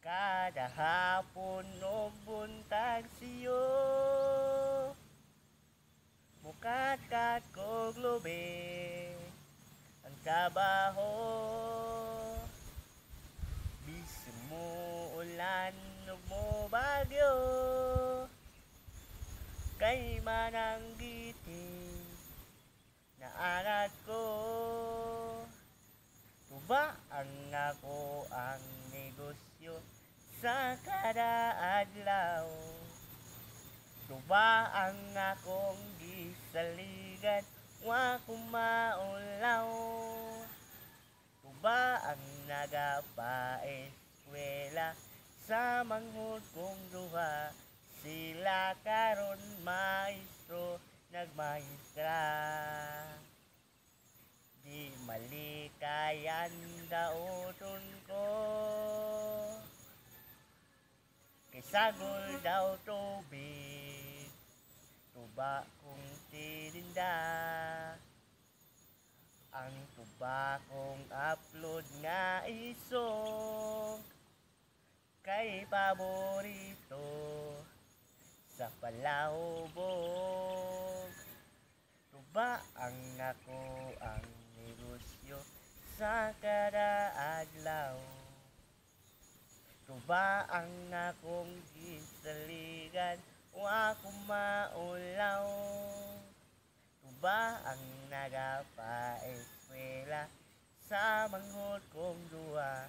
Kada hapon o buntag siyo, mukat-kat kog lubi ang trabaho. Bisan mo ulan o mo bagyo, kay manang giting na anak ko. Tuba ang ako ang negosyo sa kada adlaw. Tuba ang akong gisaligan, wa kumaulaw. Tuba ang nagapaeskwela sa manghud kong duha. Sila karon maestro nagmaestra. Di malikayan dauton ko, kay sagol daw tubig, tuba kong tininda. Ang tuba kong upload nga isong, kay paborito sa palahubog. Tuba ang ako ang negosyo sa kada adlaw. Tuba ang akong gisaligan, wa kumaulaw. Tuba ang nagapaeskwela sa manghod kong duha.